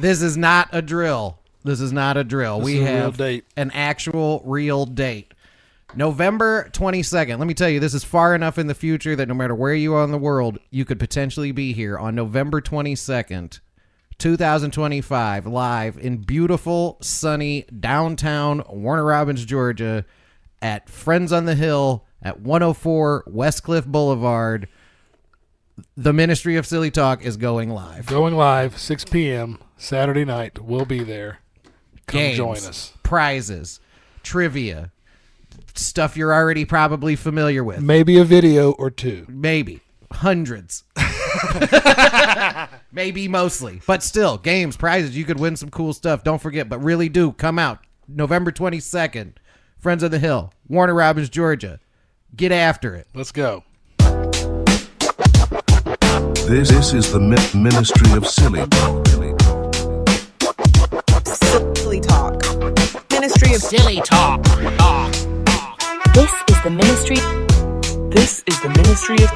This is not a drill. This is not a drill. We have an actual real date. November 22nd. Let me tell you, this is far enough in the future that no matter where you are in the world, you could potentially be here on November 22nd, 2025, live in beautiful, sunny, downtown Warner Robins, Georgia, at Friends on the Hill at 104 Westcliff Boulevard. The Ministry of Silly Talk is going live. Going live, 6 p.m. Saturday night. We'll be there. Come Games, join us. Prizes, trivia, stuff you're already probably familiar with. Maybe a video or two. Maybe. Hundreds. Maybe mostly. But still, games, prizes. You could win some cool stuff. Don't forget, but really do come out. November 22nd. Friends of the Hill. Warner Robins, Georgia. Get after it. Let's go. This is the Ministry of Silly Talk. Silly Talk. Ministry of Silly Talk. This is the Ministry. This is the Ministry of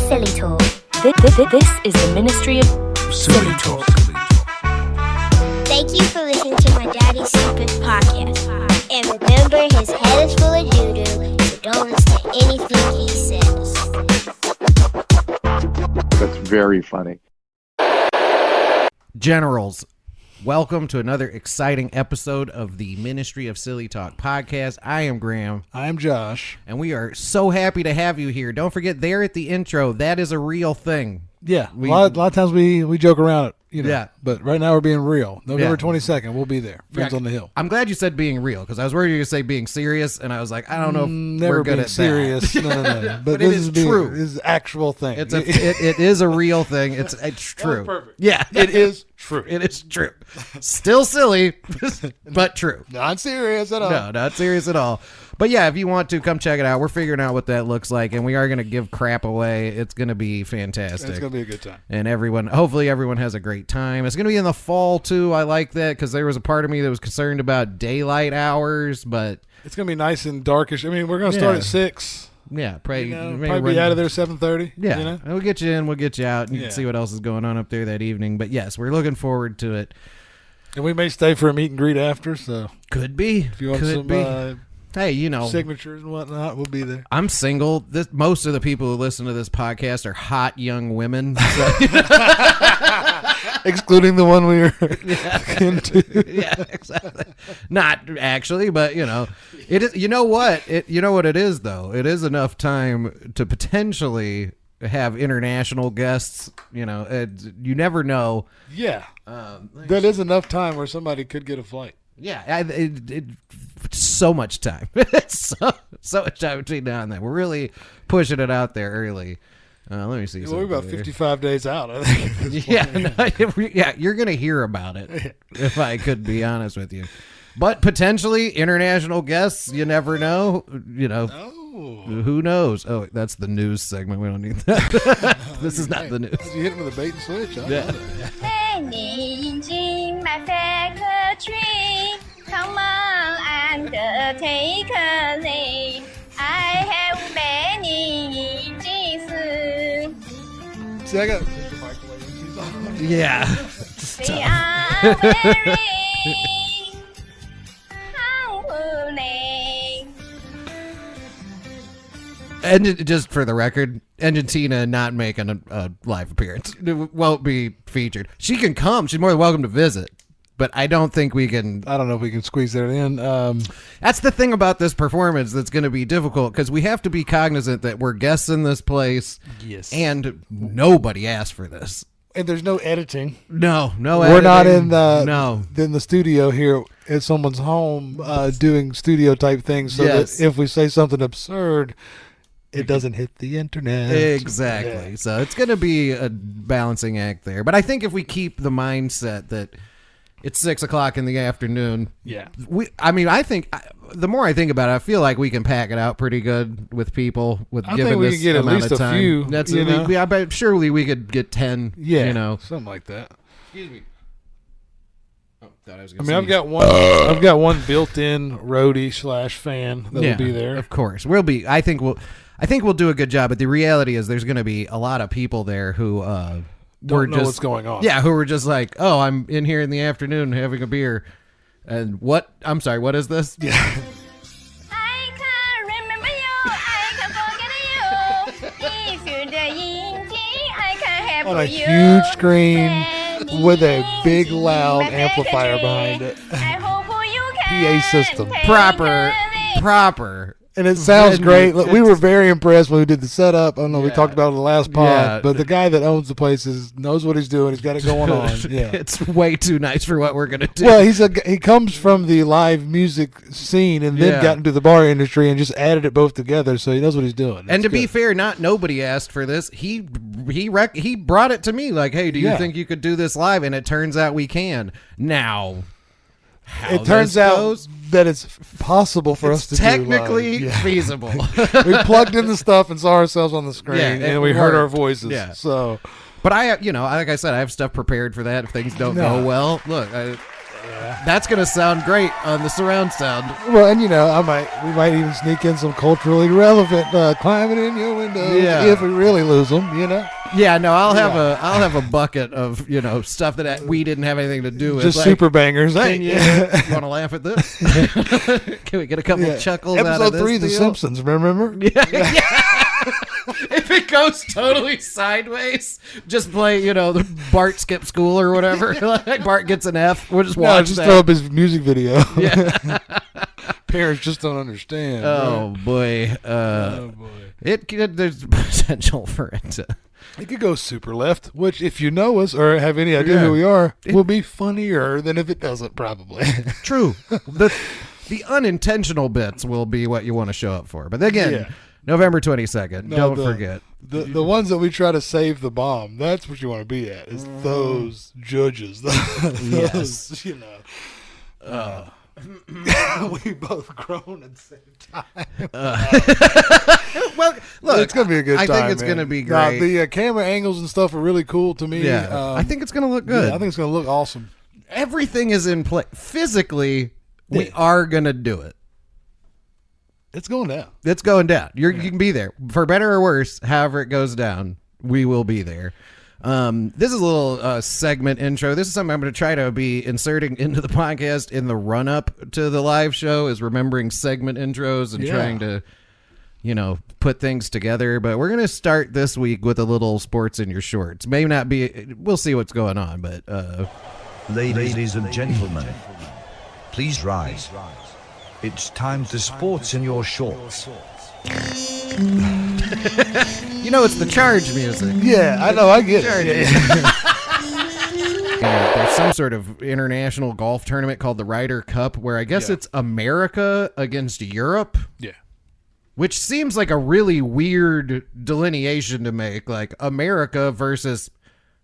Silly Talk. This is the Ministry of Silly Talk. Thank you for listening to my daddy's secret podcast. And remember, his head is full of doo-doo, so don't listen to anything he says. That's very funny. Generals, welcome to another exciting episode of the Ministry of Silly Talk podcast. I am Graham. I am Josh. And we are so happy to have you here. Don't forget, there at the intro, that is a real thing. Yeah, a lot of times we joke around it, you know. Yeah. But right now we're being real. November 22nd, we'll be there. Friends on the Hill. I'm glad you said being real, because I was worried you were going to say being serious, and I was like, I don't know if Never we're good being at serious. that. No. But it is true. This is an actual thing. It is a real thing. It's true. Perfect. Yeah. It is true. It is true. Still silly, but true. Not serious at all. No, not serious at all. But yeah, if you want to, come check it out. We're figuring out what that looks like, and we are going to give crap away. It's going to be fantastic. It's going to be a good time. And hopefully everyone has a great time. It's going to be in the fall, too. I like that, because there was a part of me that was concerned about daylight hours, but... It's going to be nice and darkish. I mean, we're going to start at 6. Yeah, probably be out of there 7:30. Yeah, you know? and we'll get you in, we'll get you out, and you can see what else is going on up there that evening. But yes, we're looking forward to it. And we may stay for a meet and greet after, so... Could be. If you want hey, you know, signatures and whatnot, we'll be there. I'm single. Most of the people who listen to this podcast are hot young women. So. Excluding the one we were into. Yeah, exactly. Not actually, but you know, it is. You know what? You know what it is, though. It is enough time to potentially have international guests. You know, you never know. Yeah, that is enough time where somebody could get a flight. Yeah, so much time. so much time between now and then. We're really pushing it out there early. Let me see. We're about 55 days out, I think. Yeah, you're going to hear about it, if I could be honest with you. But potentially international guests, you never know. You know, who knows? Oh, that's the news segment. We don't need that. This is not the news. You hit him with a bait and switch. Yeah. My factory. Come on and take a lead. I have many jeans. See, I got Yeah. They are very hungry. And just for the record, Argentina not making a live appearance. It won't be featured. She can come. She's more than welcome to visit. But I don't think we can. I don't know if we can squeeze that in. That's the thing about this performance that's going to be difficult, because we have to be cognizant that we're guests in this place. Yes. And nobody asked for this. And there's no editing. No We're editing. not in the studio here at someone's home doing studio type things. So that if we say something absurd, it doesn't hit the internet. Exactly. Yeah. So it's going to be a balancing act there. But I think if we keep the mindset that it's 6:00 in the afternoon. Yeah. I think the more I think about it, I feel like we can pack it out pretty good with people given we this can get amount at least of time. a few. That's you know? I bet surely we could get 10. Yeah. You know, something like that. Excuse me. Oh, thought I was I going mean, I've got one built-in roadie / fan that will be there. Of course, we'll be. I think we'll do a good job. But the reality is, there's going to be a lot of people there who don't know what's going on. Yeah, who were just like, oh, I'm in here in the afternoon having a beer. And what? I'm sorry, what is this? Yeah. I can't remember you. I can forget you. If you're the yin I can have On a you. huge screen with a big loud amplifier behind it. I hope you PA system. take Proper. And it sounds Venue. great. Look, we were very impressed when we did the setup. I don't know, we talked about it in the last pod, Yeah. but the guy that owns the place knows what he's doing. He's got it going on. Yeah. It's way too nice for what we're going to do. Well, he comes from the live music scene and then Yeah. got into the bar industry and just added it both together, so he knows what he's doing. And to It's be good. fair, nobody asked for this. He brought it to me like, hey, do you Yeah. think you could do this live? And it turns out we can. Now, how it turns this out goes, that it's possible for us it's to technically do live. feasible. Yeah. We plugged in the stuff and saw ourselves on the screen, Yeah, and it we heard our worked. voices. Yeah. So But like I said, I have stuff prepared for that if things don't go well. Look, that's going to sound great on the surround sound. well, and we might even sneak in some culturally relevant climbing in your window if we really lose them. Yeah, no, I'll have a bucket of stuff that we didn't have anything to do with. Just like, super bangers. Can Hey, you want to laugh at this? Can we get a couple chuckles out of Episode this 3 of The deal? Simpsons. Remember? If it goes totally sideways, just play, the Bart skip school or whatever. Like Bart gets an F. We'll just watch just that. throw up his music video. Yeah. Parents just don't understand. Oh boy. There's potential for it to. It could go super left, which, if you know us or have any idea who we are, will be funnier than if it doesn't, probably. True. The unintentional bits will be what you want to show up for. But again, November 22nd. Don't forget. The ones that we try to save the bomb, that's what you want to be at, is those judges. Yes. We both groan at the same time. Well, look, It's going to be a good time. I think it's man. going to be great. The camera angles and stuff are really cool to me. Yeah. I think it's going to look good. I think it's going to look awesome. Everything is in place. Physically, we are going to do it. It's going down. It's going down. You can be there. For better or worse, however it goes down, we will be there. This is a little segment intro. This is something I'm going to try to be inserting into the podcast in the run-up to the live show, is remembering segment intros and trying to, put things together. But we're going to start this week with a little sports in your shorts. May not be, we'll see what's going on, but... Ladies and gentlemen, please rise. It's time for sports in your shorts. it's the charge music. Yeah, I know. I get it. There's some sort of international golf tournament called the Ryder Cup where I guess it's America against Europe. Yeah. Which seems like a really weird delineation to make, like America versus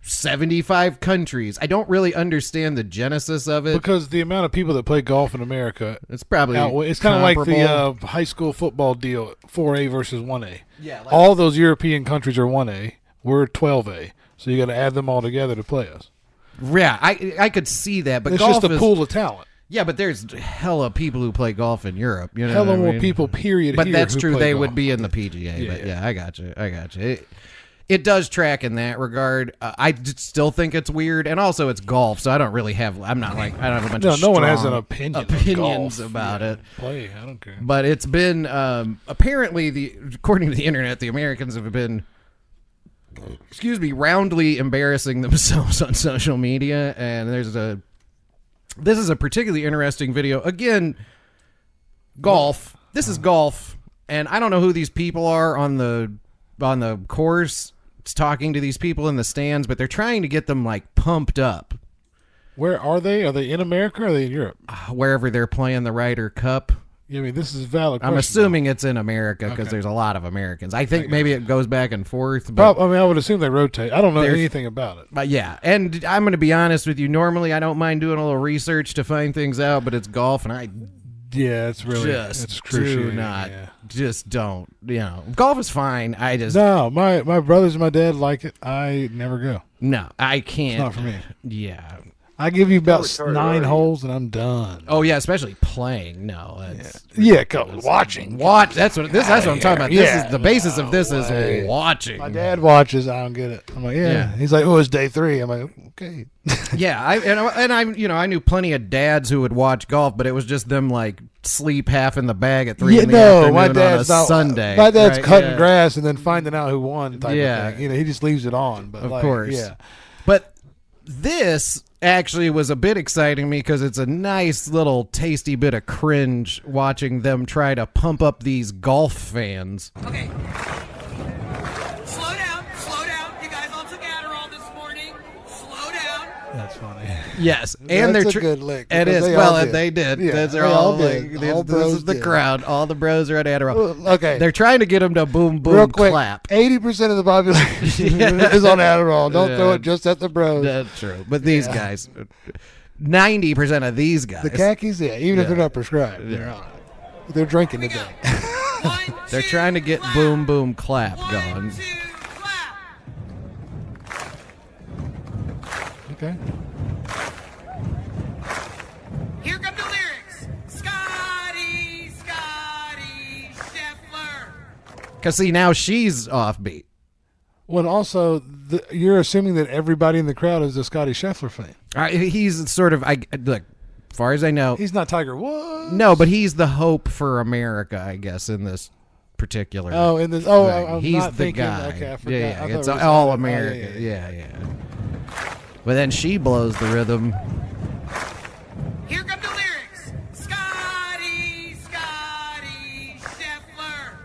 75 countries. I don't really understand the genesis of it. Because the amount of people that play golf in America, It's probably it's kind of like the comparable. high school football deal, 4A versus 1A. Yeah, like- all those European countries are 1A. We're 12A. So you got to add them all together to play us. Yeah, I could see that, but It's golf just a is, pool of talent. Yeah, but there's hella people who play golf in Europe. Hella what I more mean? people, period. But here that's who true. play They golf. would be in the PGA. But I got you. It does track in that regard. I still think it's weird, and also it's golf, so I don't really have. I don't have a bunch of no one has strong an opinion of opinions golf. about it. Play, I don't care. But it's been apparently according to the internet, the Americans have been, roundly embarrassing themselves on social media, and this is a particularly interesting video. Again, golf. This is golf, and I don't know who these people are on the course. It's talking to these people in the stands, but they're trying to get them like pumped up. Where are they? Are they in America or are they in Europe? Wherever they're playing the Ryder Cup. I mean, this is a valid question. I'm assuming it's in America because there's a lot of Americans. I think maybe it goes back and forth. But, I would assume they rotate. I don't know anything about it. But yeah, and I'm going to be honest with you. Normally, I don't mind doing a little research to find things out, but it's golf, and I it's really just do crucial. not, just don't. Golf is fine. I just no. My brothers and my dad like it. I never go. no, I can't. It's not for me. Yeah, I give you about 9 holes and I'm done. Oh yeah, especially playing. No, that's watching. Watch. That's what I'm talking about. This is the basis of this is watching. My dad watches. I don't get it. I'm like, yeah. He's like, oh, it's day 3. I'm like, okay. Yeah, I knew plenty of dads who would watch golf, but it was just them like sleep half in the bag at 3 in the afternoon my dad's on a Sunday. My dad's cutting grass and then finding out who won type of thing. He just leaves it on. But of course. But this actually was a bit exciting to me because it's a nice little tasty bit of cringe watching them try to pump up these golf fans. Okay. Slow down. You guys all took Adderall this morning. Slow down. That's funny. Yes, and that's a good lick. It is. They did. Yeah, They're all like, this is the crowd. All the bros are at Adderall. Okay. They're trying to get them to boom, boom, real quick, clap. 80% of the population is on Adderall. Don't throw it just at the bros. That's true. But these guys, 90% of these guys. The khakis, even if they're not prescribed, they're on it. They're drinking today. They're trying to get boom, boom, clap going. 1, 2, clap. Okay. Here come the lyrics. Scotty Scheffler. Because see, now she's offbeat. Well, also, you're assuming that everybody in the crowd is a Scotty Scheffler fan. He's sort of, look, as far as I know. He's not Tiger Woods. No, but he's the hope for America, I guess, in this particular I'm he's not the thinking, guy. Okay, I forgot. Yeah, I it's thought it was all Adam. America. Yeah. But then she blows the rhythm. Here come the lyrics. Scotty Scheffler.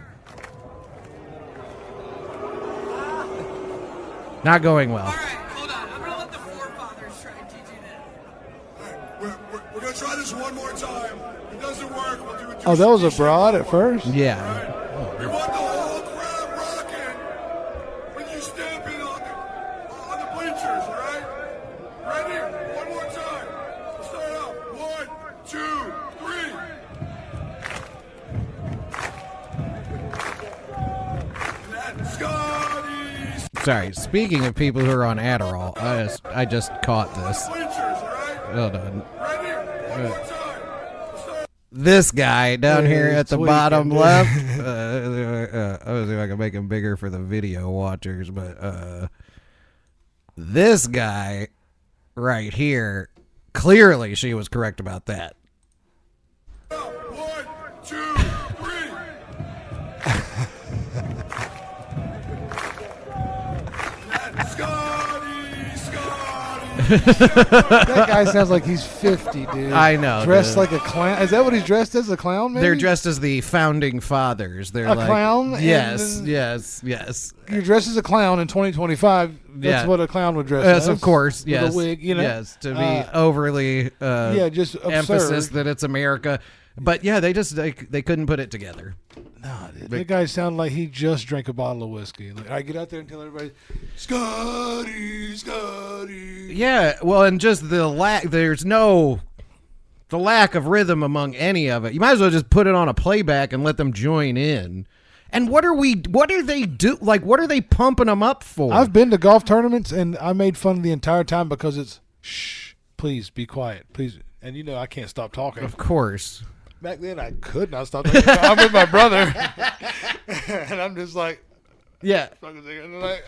Not going well. All right, hold on. I'm going to let the forefathers try and teach you this. All right, we're going to try this one more time. If it doesn't work, we'll do it. Oh, that was a broad at first? Yeah. Right. We want the whole crowd rocking when you step in on the bleachers, all right? Ready? One more time. Let's start out. 1, 2, 3. That's Scotty. Sorry. Speaking of people who are on Adderall, I just caught this. Bleachers, all right? Hold on. Ready? One more time. This guy down here at the bottom left. I was see if I can make him bigger for the video watchers, but this guy right here, clearly she was correct about that. 1, 2, 3. That's Scotty. That guy sounds like he's 50, dude. I know. Dressed like a clown. Is that what he's dressed as? A clown, maybe? They're dressed as the founding fathers. They're a like clown? Yes. You're dressed as a clown in 2025. That's what a clown would dress as. Of course, yes. With a wig, Yes, to be overly just absurd. emphasis that it's America. But yeah, they couldn't put it together. No, that guy sounded like he just drank a bottle of whiskey. Like, I get out there and tell everybody, Scotty. Yeah, well, and just the lack of rhythm among any of it. You might as well just put it on a playback and let them join in. And what are they pumping them up for? I've been to golf tournaments and I made fun the entire time because it's, shh, please be quiet, please. And I can't stop talking. Of course. Back then, I could not stop talking. I'm with my brother, and I'm just like, yeah. And they're like,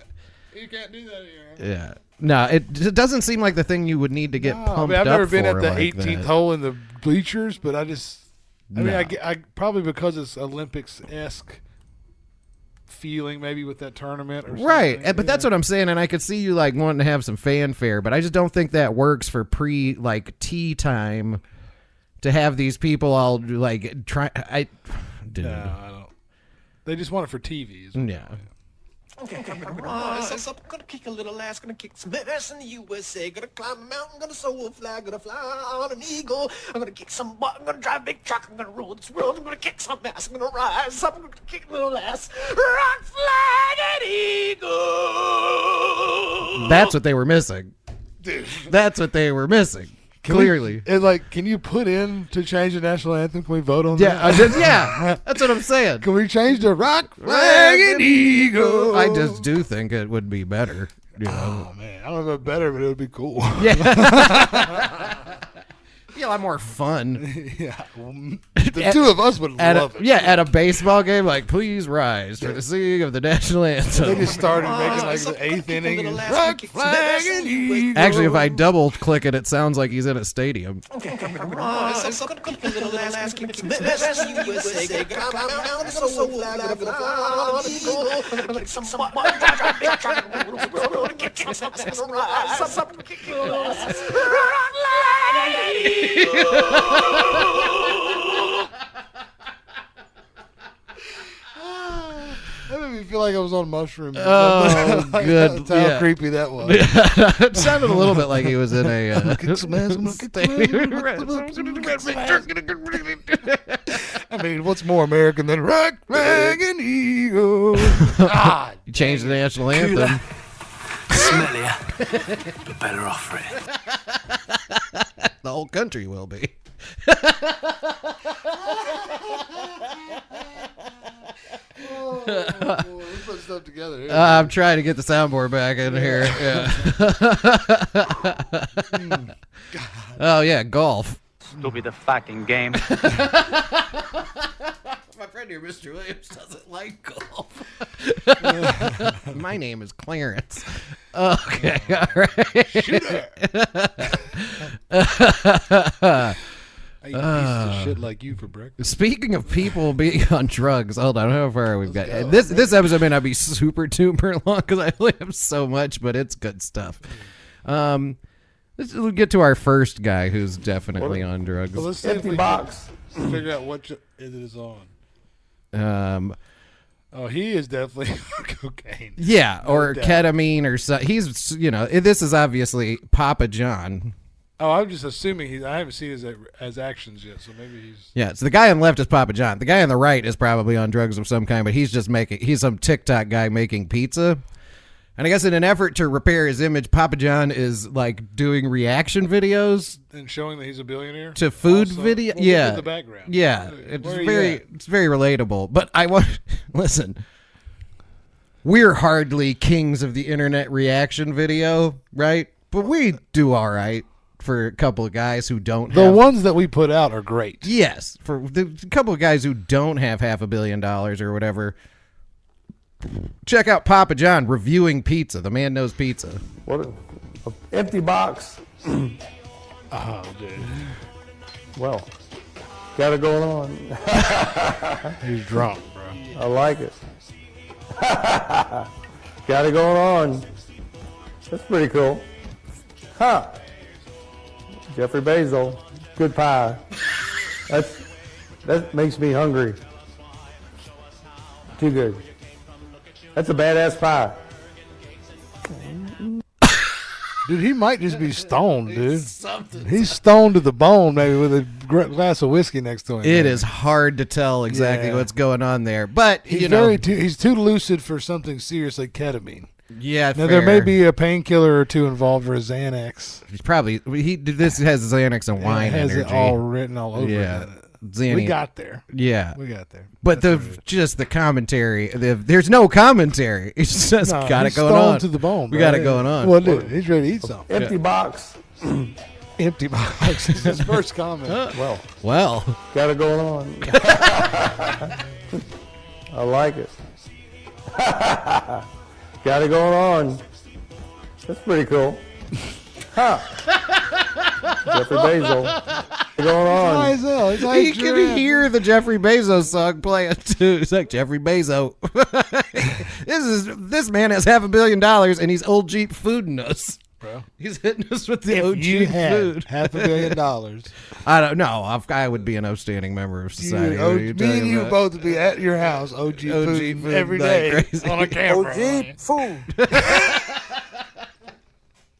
you can't do that here. Yeah. No, it doesn't seem like the thing you would need to get pumped up. I've never been at the like 18th that. hole in the bleachers, but I probably because it's Olympics-esque feeling maybe with that tournament or something. Right, but that's what I'm saying, and I could see you like wanting to have some fanfare, but I just don't think that works for tea time to have these people all like try. No, I don't. They just want it for TV. Yeah. Okay, I'm gonna kick a little ass, gonna kick some ass in the USA, gonna climb a mountain, gonna soar a flag, gonna fly on an eagle, I'm gonna kick some butt, I'm gonna drive a big truck, I'm gonna rule this world, I'm gonna kick some ass, I'm gonna rise up, I'm gonna kick a little ass, rock, flag, and eagle. That's what they were missing. Dude. That's what they were missing. Clearly. Can you put in to change the national anthem? Can we vote on Yeah, that? that's what I'm saying. Can we change the rock, flag, and eagle? I just do think it would be better. You know? Oh, man. I don't know if it's better, but it would be cool. Yeah. Be a lot more fun. Yeah. The two of us would love it. Yeah, at a baseball game, like, please rise for the singing of the national anthem. They just started making like the 8th inning. Rock, flag, and eagle. Actually, if I double click it, it sounds like he's in a stadium. Okay, come on. So gonna kick a little last kick some best in the USA. Gonna climb out so fly, gonna fly on an eagle. Gonna kick some butt, drive big truck, gonna get some rock like That made me feel like I was on mushrooms. Oh, good. That's how creepy that was. It sounded a little bit like he was in a I mean, what's more American than rock, flag, and eagle? God, you changed the national anthem. Smellier, but better off for it. The whole country will be. We put stuff together. I'm trying to get the soundboard back in here. Yeah. Oh yeah, golf. Stupid the fucking game. My friend here, Mr. Williams, doesn't like golf. My name is Clarence. Okay, all right. Shooter. I eat pieces of shit like you for breakfast. Speaking of people being on drugs, hold on, how far we've got. This episode may not be super duper long because I only have so much, but it's good stuff. We'll get to our first guy who's definitely on drugs. Well, let's see if we box. Figure out what it is on. Oh, he is definitely cocaine. Yeah, or doubt. ketamine or something. He's, this is obviously Papa John. Oh, I'm just assuming I haven't seen his actions yet, so maybe he's. Yeah, so the guy on the left is Papa John. The guy on the right is probably on drugs of some kind, but he's some TikTok guy making pizza. And I guess in an effort to repair his image, Papa John is like doing reaction videos and showing that he's a billionaire to food video. Well, yeah, look at the background. Yeah, it's very relatable. But I want listen. We're hardly kings of the internet reaction video, right? But we do all right for a couple of guys who don't have... The ones that we put out are great. Yes, for the couple of guys who don't have $500 million or whatever. Check out Papa John reviewing pizza. The man knows pizza. What an empty box. Oh, dude. Well, got it going on. He's drunk, bro. I like it. Got it going on. That's pretty cool. Huh. Jeffrey Bezos. Good pie. That makes me hungry. Too good. That's a badass pie. Dude, he might just be stoned, dude. He's stoned to the bone, maybe, with a glass of whiskey next to him. It is hard to tell exactly what's going on there. But, he's too lucid for something serious like ketamine. Yeah, now there may be a painkiller or two involved or a Xanax. He's probably this has Xanax and wine it has energy. It all written all over it. We got there. Yeah, we got there. But just the commentary. There's no commentary. It's just got it going on to the bone. We got it going on. Well, dude, he's ready to eat something. Empty box. Empty box is his first comment. Well, got it going on. I like it. Got it going on. That's pretty cool. Huh. Jeffrey Bezos. Going on. He can hear the Jeffrey Bezos song playing too. It's like Jeffrey Bezos. This man has $500 million and he's old Jeep fooding us. Bro. He's hitting us with the if OG you had food. $500 million. I don't know. I would be an upstanding member of society. Me and you both would be at your house. OG food every day on a camera. OG food.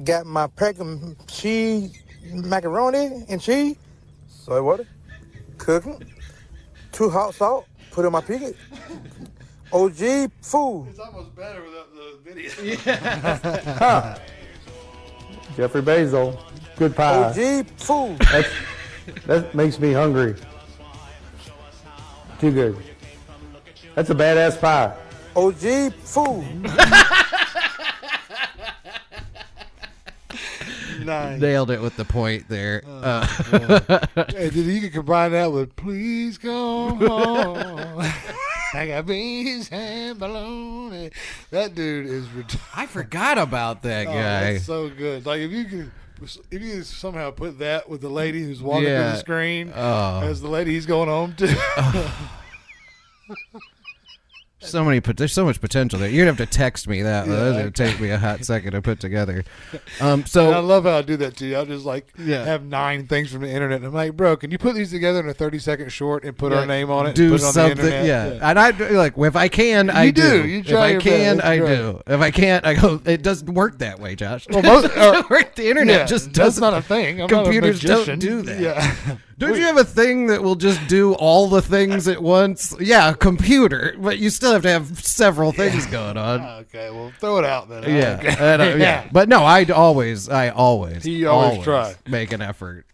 Got my peck of cheese, macaroni and cheese. Soy water, cooking, 2 hot salt, put in my picket. OG food. It's almost better without the video. Huh. Jeffrey Bezos. Good pie. OG food. That makes me hungry. Too good. That's a badass pie. OG food. Nice. Nailed it with the point there. Hey, dude, you can combine that with "Please come home." I got beans and bologna. That dude is ridiculous. I forgot about that guy. That's so good. Like if you could somehow put that with the lady who's walking to the screen as the lady he's going home to. There's so much potential there. You're gonna have to text me that. Yeah, that's gonna take me a hot second to put together. So and I love how I do that to you. I'll just have 9 things from the internet. And I'm like, bro, can you put these together in a 30-second short and put our name on it? Do and put it something. on the internet? And I like if I can, I do. You if try I your can, best. I Right. do. If I can't, I go. It doesn't work that way, Josh. Well, The internet just doesn't. That's not a thing. I'm Computers not a magician. don't do that. Yeah. Don't you have a thing that will just do all the things at once? Yeah, a computer, but you still have to have several things going on. Okay, well, throw it out then. Yeah, Okay. yeah. But no, I always He always try. make an effort.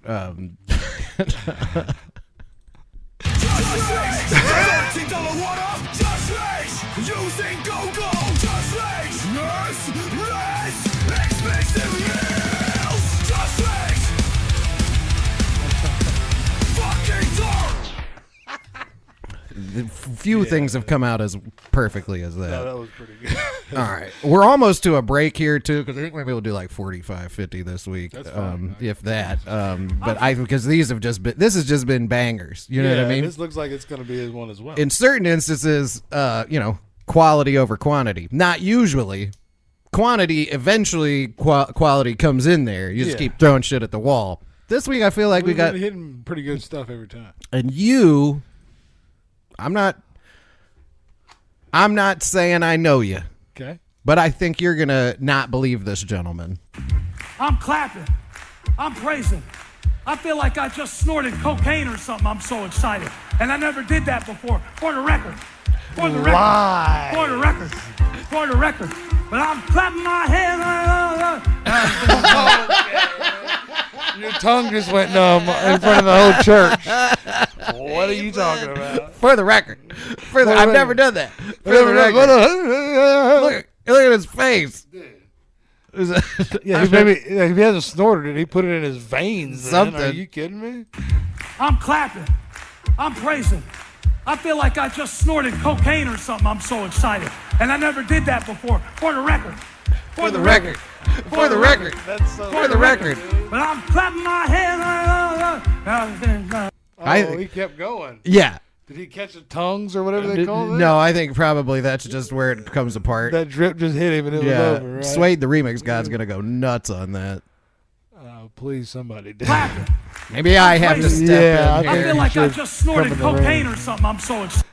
Few things have come out as perfectly as that. No, that was pretty good. All right. We're almost to a break here, too, because I think maybe we'll do like 45, 50 this week. That's fine. If that. Because this has just been bangers. You know what I mean? This looks like it's going to be his one as well. In certain instances, quality over quantity. Not usually. Quantity, eventually quality comes in there. You just keep throwing shit at the wall. This week, I feel like we got hitting pretty good stuff every time. And I'm not saying I know you. Okay. But I think you're going to not believe this gentleman. I'm clapping. I'm praising. I feel like I just snorted cocaine or something. I'm so excited. And I never did that before. For the record. For the record. Lies. For the record. For the record. But I'm clapping my hands. Your tongue just went numb in front of the whole church. What are you talking about? For the record. I've never done that. For the record. Look at his face. Yeah, maybe if he hasn't snorted it, he put it in his veins. Something. Are you kidding me? I'm clapping. I'm praising. I feel like I just snorted cocaine or something. I'm so excited. And I never did that before. For the record. For the record. For the record. That's so For the record. But I'm clapping my hands. He kept going. Yeah. Did he catch the tongues or whatever they call it? No, I think probably that's just where it comes apart. That drip just hit him and it was over, right? Suede the Remix God's going to go nuts on that. Oh, please, somebody did. Maybe I have to step in here. I feel like I just snorted cocaine or something. I'm so excited.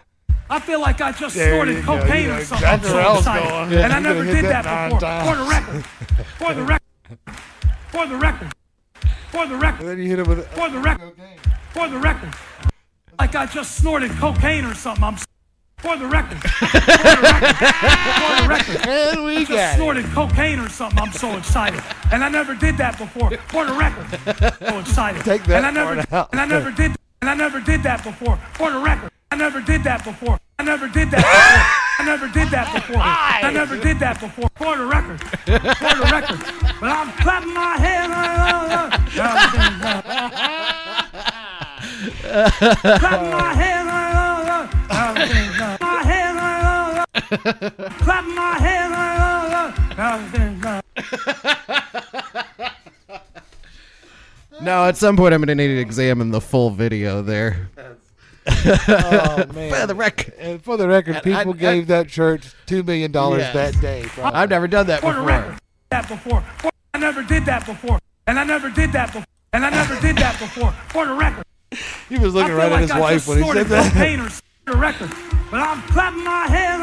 I feel like I just snorted cocaine or something. I'm so excited. And I never did that before. For the record. For the record. For the record. For the record. And then you hit him with it. For the record. For the record. Like I just snorted cocaine or something. I'm for the record. For the record. For the record. And we just snorted cocaine or something. I'm so excited. And I never did that before. For the record. So excited. Take that and I never out. And I never did that before. For the record. I never did that before. I never did that before. I never did that before. I never did that before. For the record. For the record. But I'm clapping my hands. Clapping my hands. My hands. Clapping my hands. No, at some point I'm going to need to examine the full video there. Oh, man. For the record. And for the record, people gave that church $2 million that day. Bro. I've never done that For before. the record. That before. I never did that before. And I never did that before. And I never did that before. For the record. He was looking right at his wife when he said that. For the record. But I'm clapping my hands.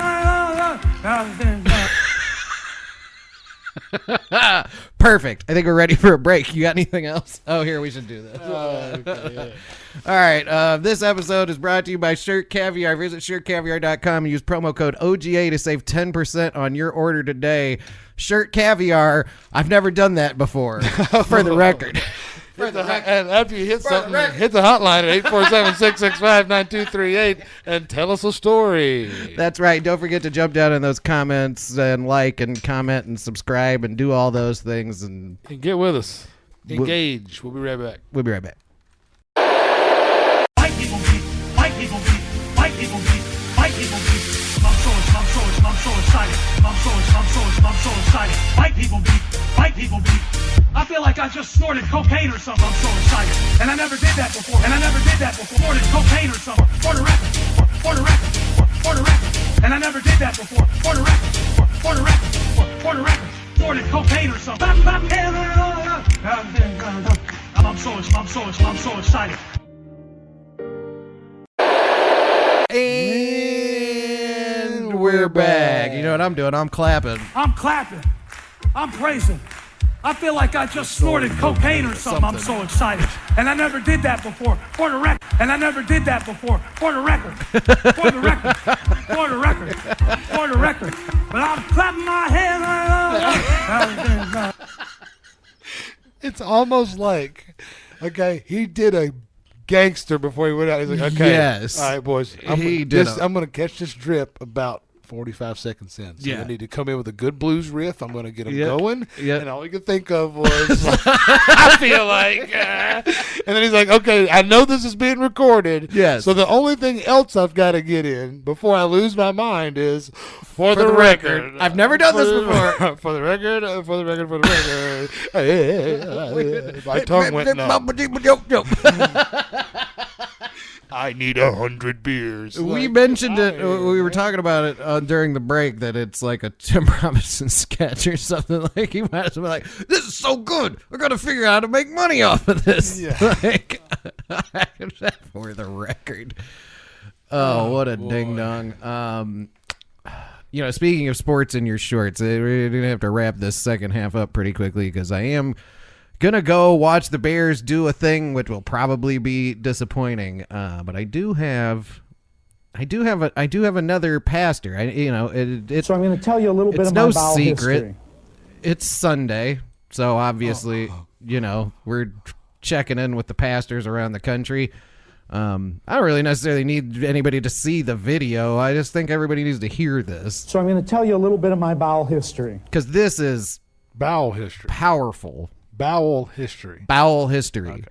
Perfect. I think we're ready for a break. You got anything else? Oh, here, we should do this. Okay, yeah. All right. This episode is brought to you by Shirt Caviar. Visit shirtcaviar.com and use promo code OGA to save 10% on your order today. Shirt Caviar. I've never done that before, for the record. And after you hit something, hit the hotline at 847-665-9238 and tell us a story. That's right. Don't forget to jump down in those comments and like and comment and subscribe and do all those things. And get with us. Engage. We'll be right back. We'll be right back. White people beat. White people beat. White people beat. White people beat. I'm so excited. I'm so excited. White people beat. White people beat. I feel like I just snorted cocaine or something. I'm so excited. And I never did that before. Snorted cocaine or something. For the record. And I never did that before. For the record. Snorted cocaine or something. I'm so excited. And we're back. You know what I'm doing? I'm clapping. I'm praising. I feel like I just snorted cocaine or something. I'm so excited. And I never did that before. For the record. But I'm clapping my hands. It's almost like, okay, he did a gangster before he went out. He's like, okay, yes. All right, boys, I'm going to catch this drip about 45 seconds in. So I need to come in with a good blues riff. I'm going to get him going. Yeah. And all he could think of was, I feel like. And then he's like, okay, I know this is being recorded. Yes. So the only thing else I've got to get in before I lose my mind is for the record. I've never done this before. For the record. My tongue went numb. I need 100 beers. We mentioned it. We were talking about it during the break that it's like a Tim Robinson sketch or something. Like he might as well be like, "This is so good. We're gonna figure out how to make money off of this." Yeah. Like, for the record. Oh, what a ding dong. You know, speaking of sports in your shorts, we're gonna have to wrap this second half up pretty quickly because I am gonna go watch the Bears do a thing which will probably be disappointing, but I do have another pastor. So I'm going to tell you a little bit of my bowel history. It's Sunday, so obviously, we're checking in with the pastors around the country. I don't really necessarily need anybody to see the video. I just think everybody needs to hear this. So I'm going to tell you a little bit of my bowel history. Because this is bowel history. Powerful. Bowel history. Okay.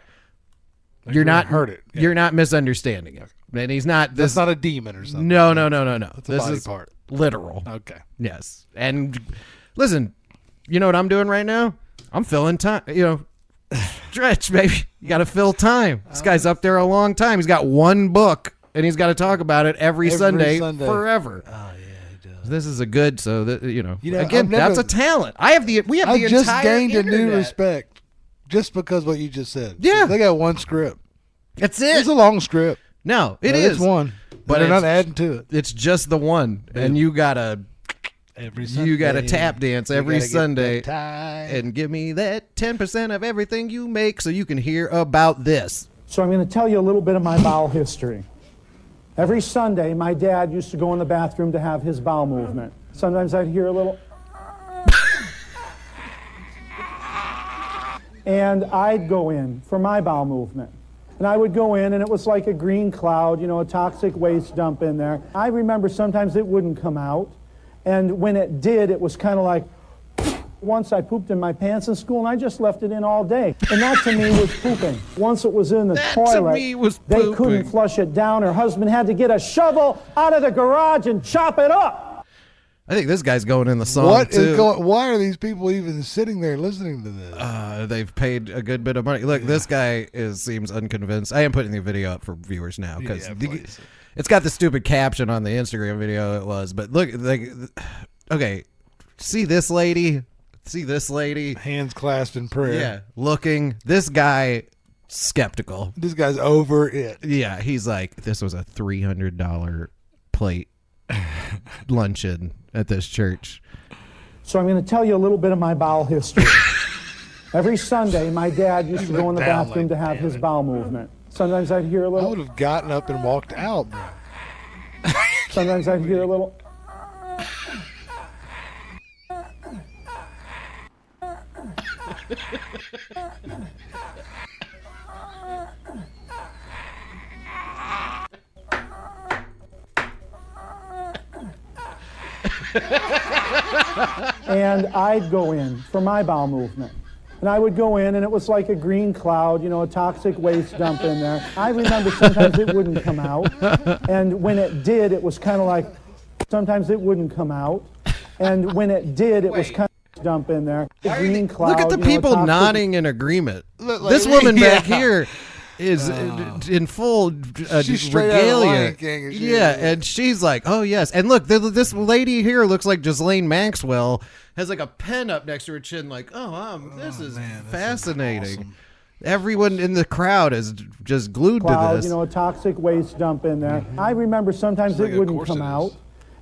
You're not heard it. Yeah. You're not misunderstanding it. And he's not. That's not a demon or something. No. That's a body part. Literal. Okay. Yes. And listen, you know what I'm doing right now? I'm filling time. Stretch, baby. You got to fill time. This guy's up there a long time. He's got one book, and he's got to talk about it every Sunday forever. Oh. This is a good, so that again, that's a talent. We have the entire just gained internet. a new respect just because what you just said. Yeah, they got one script. That's it. It's a long script. No, it's one, but they're not adding to it. It's just the one, and you gotta tap dance every Sunday and give me that 10% of everything you make, so you can hear about this. So I'm going to tell you a little bit of my bowel history. Every Sunday, my dad used to go in the bathroom to have his bowel movement. Sometimes I'd hear a little... and I'd go in for my bowel movement. And I would go in, and it was like a green cloud, a toxic waste dump in there. I remember sometimes it wouldn't come out. And when it did, it was kind of like... Once I pooped in my pants in school, and I just left it in all day. And that to me was pooping. Once it was in the toilet, they couldn't flush it down. Her husband had to get a shovel out of the garage and chop it up. I think this guy's going in the song, too. Why are these people even sitting there listening to this? They've paid a good bit of money. Look, this guy seems unconvinced. I am putting the video up for viewers now because it's got the stupid caption on the Instagram video it was. But look, okay, see this lady? Hands clasped in prayer. Yeah, looking. This guy, skeptical. This guy's over it. Yeah, he's like, this was a $300 plate luncheon at this church. So I'm going to tell you a little bit of my bowel history. Every Sunday, my dad used to go in the bathroom to have his bowel movement. Sometimes I'd hear a little... I would have gotten up and walked out, bro. Sometimes I'd hear a little... And I'd go in for my bowel movement. And I would go in, and it was like a green cloud, you know, a toxic waste dump in there. I remember sometimes it wouldn't come out. And when it did, it was kind of like, sometimes it wouldn't come out. And when it did, it was kind of dump in there. A green cloud. Look at the people nodding in agreement. This woman back here is in full regalia. And she's like, oh, yes. And look, this lady here looks like Ghislaine Maxwell. Has like a pen up next to her chin, like, this is fascinating. This is awesome. Everyone in the crowd is just glued to this. You know, a toxic waste dump in there. I remember sometimes it wouldn't come out.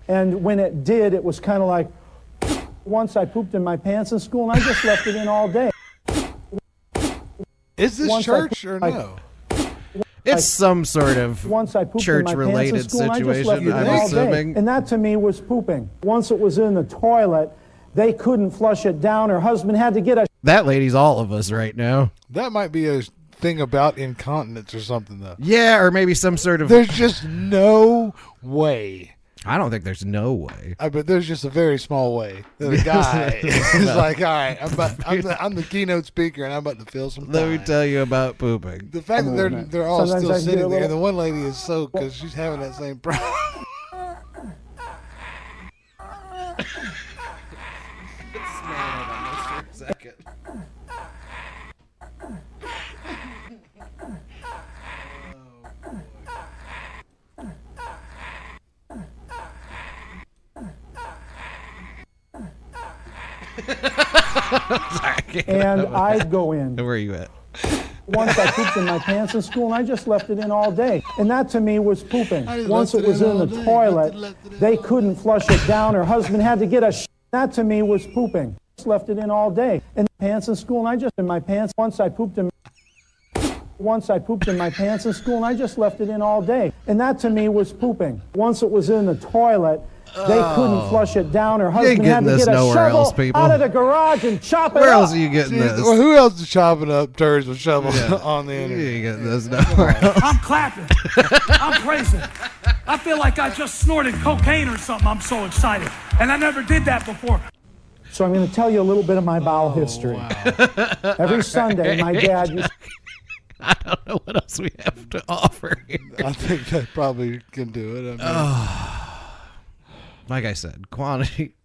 And when it did, it was kind of like, once I pooped in my pants in school, and I just left it in all day. Is this church or no? It's some sort of church-related situation, I'm assuming. And that to me was pooping. Once it was in the toilet, they couldn't flush it down. Her husband had to get a... That lady's all of us right now. That might be a thing about incontinence or something, though. Yeah, or maybe some sort of... There's just no way. I don't think there's no way. But there's just a very small way that a guy is like, all right, I'm the keynote speaker, and I'm about to fill some time. Let me tell you about pooping. The fact that they're all still sitting there, and the one lady is soaked because she's having that same problem. Second. And I'd go in. Where are you at? Once I pooped in my pants in school, and I just left it in all day. And that to me was pooping. Once it was in the toilet, they couldn't flush it down. Her husband had to get a... That to me was pooping. Just left it in all day. And pants in school, and I just in my pants. Once I pooped in my pants in school, and I just left it in all day. And that to me was pooping. Once it was in the toilet, they couldn't flush it down. Her husband had to get a shovel out of the garage and chop it up. Where else are you getting this? Well, who else is chopping up turds with shovels on the internet? You ain't getting this nowhere else. I'm clapping. I'm praising. I feel like I just snorted cocaine or something. I'm so excited. And I never did that before. So I'm going to tell you a little bit of my bowel history. Wow. Every Sunday, my dad used... I don't know what else we have to offer here. I think that probably can do it. Like I said, quality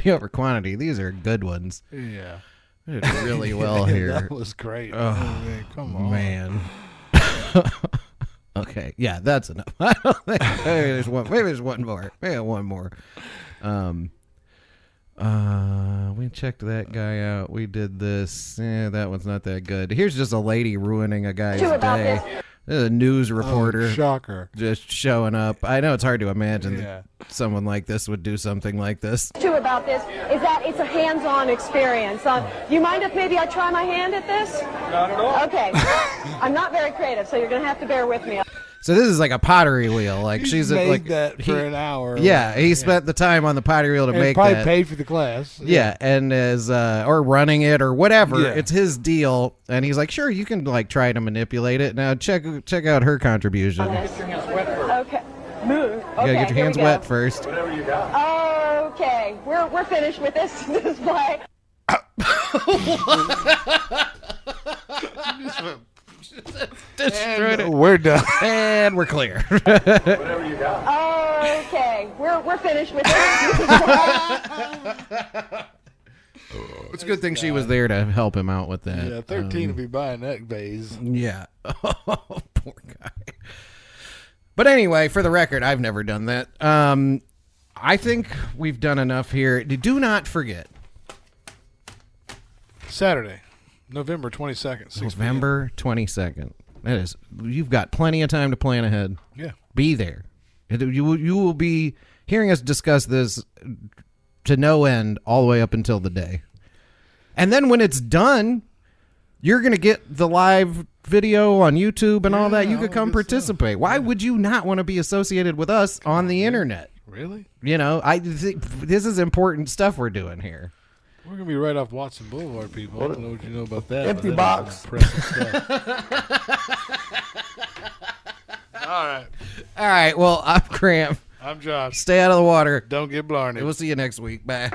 over quantity. These are good ones. Yeah. We did really well here. That was great. Oh, man, come on. Man. Okay. Yeah, that's enough. I don't think maybe there's one more. Maybe one more. We checked that guy out. We did this. That one's not that good. Here's just a lady ruining a guy's day. This is a news reporter. Shocker. Just showing up. I know it's hard to imagine that someone like this would do something like this. Too about this is that it's a hands-on experience. You mind if maybe I try my hand at this? Not at all. Okay. I'm not very creative, so you're going to have to bear with me. So this is like a pottery wheel. Like she's made like that for an hour. Yeah, he spent the time on the pottery wheel to make probably that. Paid for the class. Yeah, and is or running it or whatever. Yeah. It's his deal, and he's like, sure, you can like try to manipulate it. Now check out her contribution. Get your hands wet first. Okay. Move. You gotta get your hands wet first. Whatever you got. Okay, we're finished with this display. We're done. And we're clear. Whatever you got. Okay, we're finished with this. It's a good thing she was there to help him out with that. Yeah, 13 will be buying that vase. Yeah. Oh, poor guy. But anyway, for the record, I've never done that. I think we've done enough here. Do not forget. Saturday, November 22nd. November 22nd. That is, you've got plenty of time to plan ahead. Yeah. Be there. You will be hearing us discuss this to no end all the way up until the day. And then when it's done, you're going to get the live video on YouTube and all that. You could come participate. Why would you not want to be associated with us on the internet? Really? You know, I think this is important stuff we're doing here. We're going to be right off Watson Boulevard, people. I don't know what you know about that. Empty box. All right. All right. Well, I'm Cramp. I'm I'm Josh. Stay out of the water. Don't get blarney. We'll see you next week. Bye.